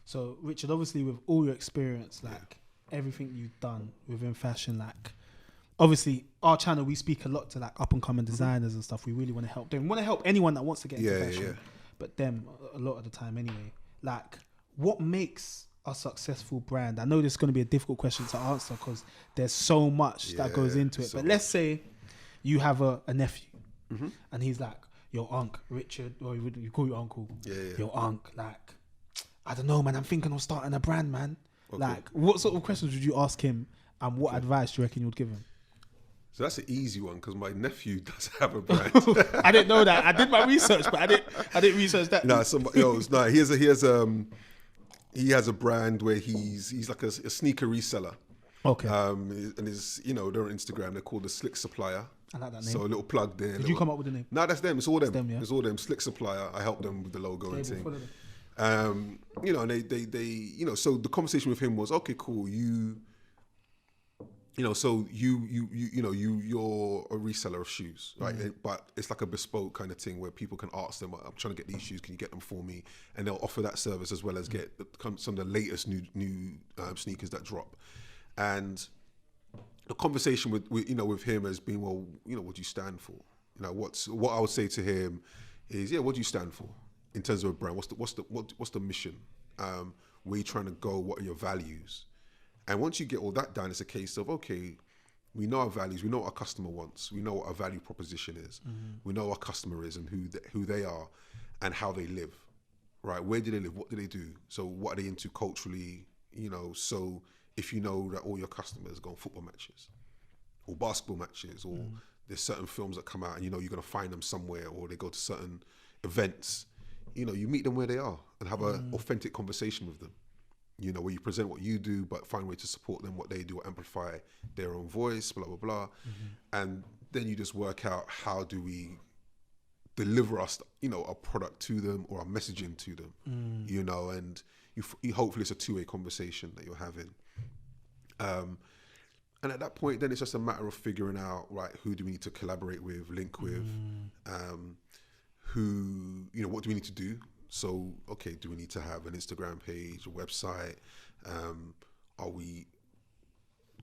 So Richard, obviously with all your experience, like everything you've done within fashion, like obviously our channel, we speak a lot to like up and coming designers and stuff. We really want to help them. We want to help anyone that wants to get into fashion, but them a lot of the time anyway. Like, what makes a successful brand? I know this is going to be a difficult question to answer because there's so much that goes into it. But let's say you have a nephew and he's like, your uncle, Richard, or you call your uncle, your uncle, like, I don't know, man, I'm thinking of starting a brand, man. Okay. Like, what sort of questions would you ask him and what advice do you reckon you would give him? So that's an easy one because my nephew does have a brand. I didn't know that. I did my research, but I didn't research that. He has a brand where he's like a sneaker reseller. Okay. And they're on Instagram. They're called the Slick Supplier. I like that name. So a little plug there. Did you come up with the name? No, that's them. It's all them. It's all them. Slick Supplier. I help them with the logo and thing. And they so the conversation with him was, okay, cool. You're a reseller of shoes, right? But it's like a bespoke kind of thing where people can ask them, I'm trying to get these shoes, can you get them for me? And they'll offer that service as well as get some of the latest new sneakers that drop. And the conversation with him has been, well, what do you stand for? What I would say to him is, what do you stand for in terms of a brand? What's the mission? Where are you trying to go? What are your values? And once you get all that done, it's a case of, okay, we know our values, we know what our customer wants, we know what our value proposition is, we know what our customer is and who they are and how they live, right? Where do they live? What do they do? So what are they into culturally? So if you know that all your customers go on football matches or basketball matches, or there's certain films that come out and you're going to find them somewhere, or they go to certain events, you meet them where they are and have an authentic conversation with them. Where you present what you do, but find a way to support them, what they do, amplify their own voice, blah, blah, blah. And then you just work out how do we deliver a product to them or a messaging to them, and you hopefully it's a two-way conversation that you're having. And at that point, then it's just a matter of figuring out, right, who do we need to collaborate with, link with, what do we need to do? So, okay, do we need to have an Instagram page, a website? Are we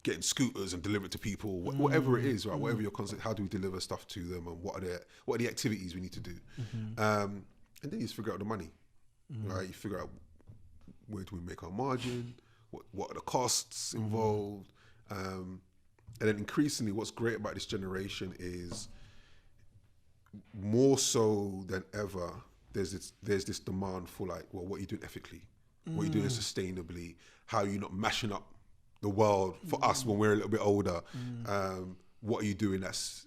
getting scooters and deliver it to people? Whatever it is, right? Whatever your concept, how do we deliver stuff to them, and what are the activities we need to do? And then you just figure out the money, right? You figure out where do we make our margin? What are the costs involved? And then increasingly, what's great about this generation is more so than ever, there's this demand for like, well, what are you doing ethically? What are you doing sustainably? How are you not mashing up the world for us when we're a little bit older? What are you doing that's,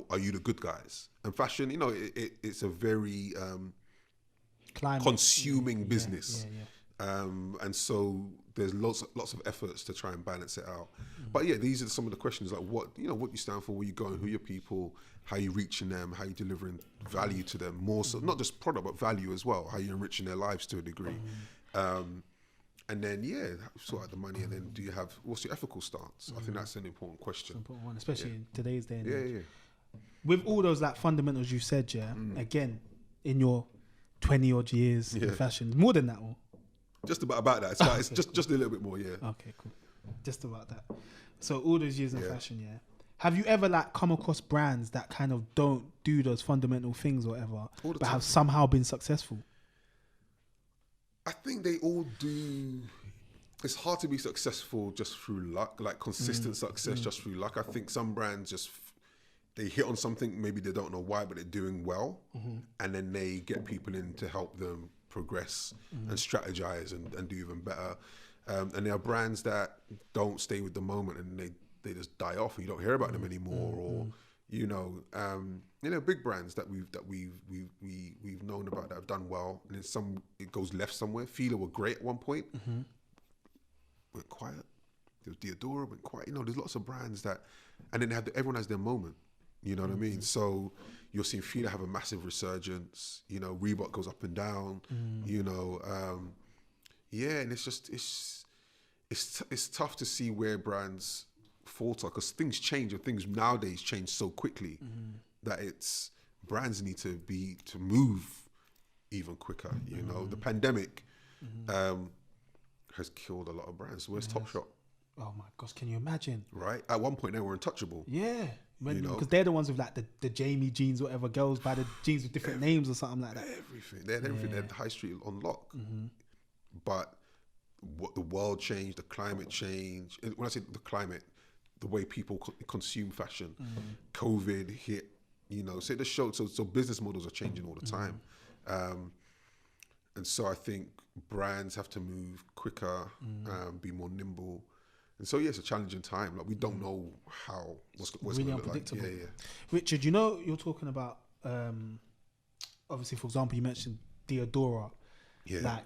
are you the good guys? And fashion, it's a very consuming business. And so there's lots of efforts to try and balance it out. But these are some of the questions, like what you stand for, where you going, who are your people, how you reaching them, how you delivering value to them, more so not just product but value as well, how you enriching their lives to a degree. And then sort out the money, and then what's your ethical stance? I think that's an important question. It's an important one, especially in today's day and age. With all those like fundamentals you said, again, in your 20 odd years in fashion, more than that one. Just about that. It's, it's just a little bit more, Okay, cool. Just about that. So all those years in fashion, have you ever like come across brands that kind of don't do those fundamental things or whatever, but have somehow been successful? I think they all do. It's hard to be successful just through luck, like consistent success just through luck. I think some brands they hit on something, maybe they don't know why, but they're doing well, and then they get people in to help them progress and strategize and do even better. And there are brands that don't stay with the moment and they just die off, and you don't hear about them anymore. Or big brands that we've known about that have done well, and then it goes left somewhere. Fila were great at one point, went quiet. There was Diodora, went quiet. There's lots of brands that, and then everyone has their moment. You know what I mean? So you're seeing Fila have a massive resurgence. Reebok goes up and down. And it's tough to see where brands falter, because things change, and things nowadays change so quickly that brands need to move even quicker. The pandemic has killed a lot of brands. Where's Topshop? Oh my gosh, can you imagine? Right? At one point, they were untouchable. Yeah. You know? Because they're the ones with like the Jamie jeans, whatever, girls buy the jeans with different names or something like that. Everything. They had everything. They had the high street on lock. But what the world changed, the climate changed. And when I say the climate, the way people consume fashion, COVID hit, you know, so the show, so business models are changing all the time. And so I think brands have to move quicker, be more nimble. And so, yeah, it's a challenging time. Like, we don't know what's really going to look unpredictable. like. Yeah. Richard, you know, you're talking about, obviously, for example, you mentioned Diodora. Yeah.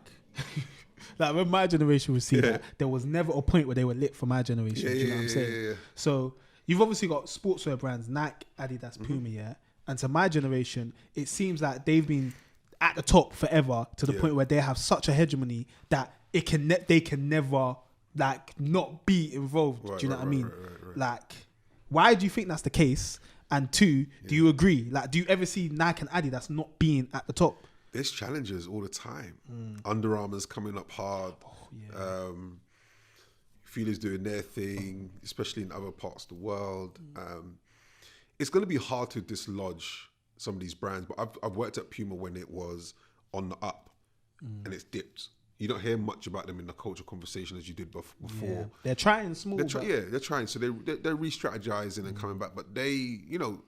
Like when my generation was seeing that, there was never a point where they were lit for my generation. Do you know what I'm saying? Yeah. So you've obviously got sportswear brands, Nike, Adidas, Puma, yeah? And to my generation, it seems like they've been at the top forever to the point where they have such a hegemony that they can never like not be involved. Do you know what I mean? Right. Like, why do you think that's the case? And two, do you agree? Like, do you ever see Nike and Adidas not being at the top? There's challenges all the time. Under Armour's coming up hard. Feelers doing their thing, especially in other parts of the world. It's going to be hard to dislodge some of these brands, but I've worked at Puma when it was on the up and it's dipped. You don't hear much about them in the culture conversation as you did before. Yeah. They're trying small. They're trying. So they're re-strategizing and coming back, but they, you know,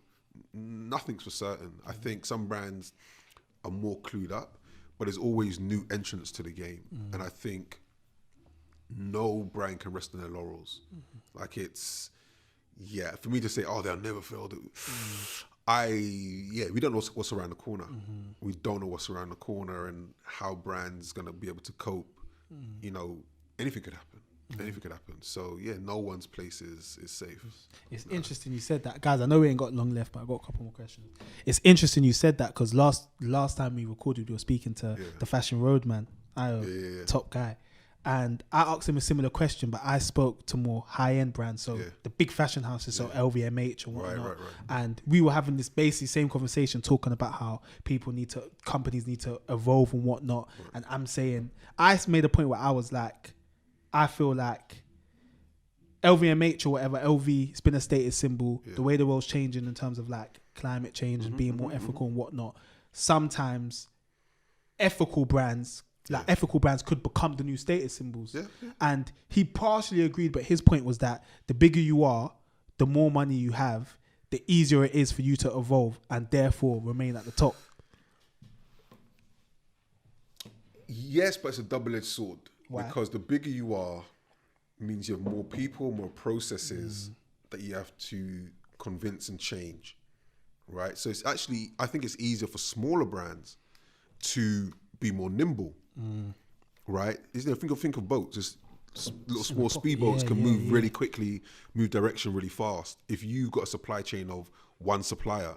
nothing's for certain. I think some brands are more clued up, but there's always new entrants to the game. And I think no brand can rest on their laurels. Like it's, for me to say, oh, they'll never fail. We don't know what's around the corner. We don't know what's around the corner and how brands going to be able to cope. You know, anything could happen. Anything could happen. So, no one's place is safe. It's interesting you said that. Guys, I know we ain't got long left, but I've got a couple more questions. It's interesting you said that because last time we recorded, we were speaking to the Fashion Road man, top guy. And I asked him a similar question, but I spoke to more high-end brands, so the big fashion houses, so LVMH and whatnot. Right. And we were having this basically same conversation, talking about how companies need to evolve and whatnot. Right. And I'm saying, I made a point where I was like, I feel like LVMH or whatever, LV, it's been a status symbol. The way the world's changing in terms of like climate change and being more ethical and whatnot. Sometimes ethical brands could become the new status symbols. And he partially agreed, but his point was that the bigger you are, the more money you have, the easier it is for you to evolve and therefore remain at the top. Yes, but it's a double-edged sword. Why? Because the bigger you are means you have more people, more processes that you have to convince and change, right? So it's actually, I think it's easier for smaller brands to be more nimble, right? Isn't it? Think of boats. Just little small speedboats can move really quickly, move direction really fast. If you've got a supply chain of one supplier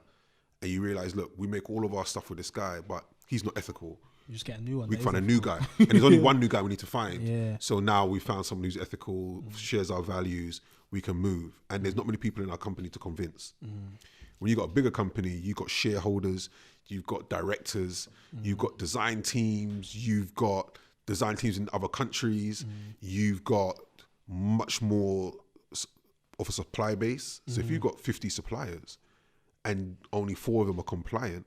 and you realize, look, we make all of our stuff with this guy, but he's not ethical. You just get a new one. We find a new guy. And there's only one new guy we need to find. So now we found someone who's ethical, shares our values, we can move. And there's not many people in our company to convince. When you've got a bigger company, you've got shareholders, you've got directors, you've got design teams, you've got design teams in other countries, you've got much more of a supply base. So if you've got 50 suppliers and only 4 of them are compliant,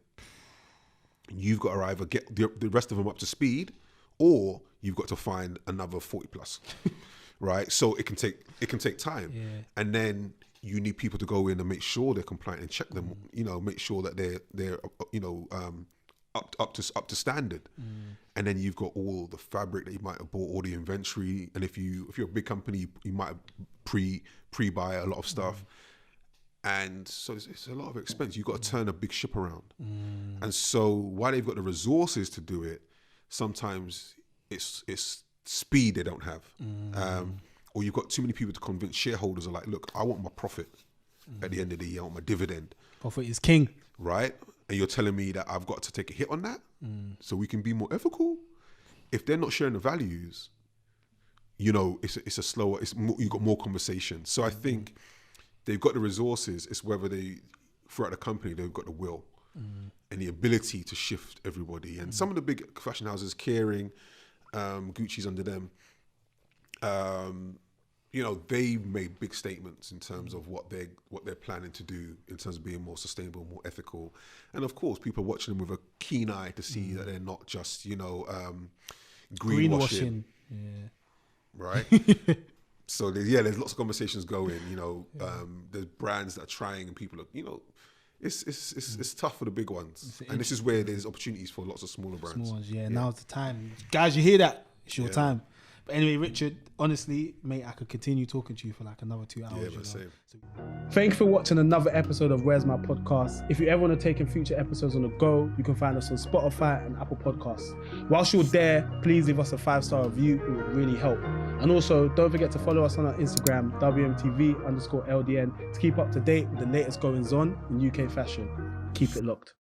you've got to either get the rest of them up to speed, or you've got to find another 40 plus, right? So it can take time, and then you need people to go in and make sure they're compliant and check them. You know, make sure that they're up to standard, and then you've got all the fabric that you might have bought, all the inventory, and if you're a big company, you might pre-buy a lot of stuff. And so it's a lot of expense. You've got to turn a big ship around. And so while they've got the resources to do it, sometimes it's speed they don't have. Or you've got too many people to convince. Shareholders are like, look, I want my profit at the end of the year. I want my dividend. Profit is king. Right? And you're telling me that I've got to take a hit on that so we can be more ethical? If they're not sharing the values, you know, it's a slower, you've got more conversation. So I think they've got the resources. It's whether throughout the company, they've got the will and the ability to shift everybody. And some of the big fashion houses, Kering, Gucci's under them, you know, they made big statements in terms of what they're planning to do in terms of being more sustainable, more ethical, and of course, people are watching them with a keen eye to see that they're not just, you know, greenwashing. Yeah. Right. So there's lots of conversations going. You know, there's brands that are trying, and people are, you know, it's tough for the big ones, and this is where there's opportunities for lots of smaller brands. Small ones, now's the time, guys. You hear that? It's your time. But anyway, Richard, honestly, mate, I could continue talking to you for like another 2 hours. Yeah, but same. Thank you for watching another episode of Where's My Podcast. If you ever want to take in future episodes on the go, you can find us on Spotify and Apple Podcasts. Whilst you're there, please leave us a 5-star review. It would really help. And also, don't forget to follow us on our Instagram, WMTV_LDN, to keep up to date with the latest goings on in UK fashion. Keep it locked.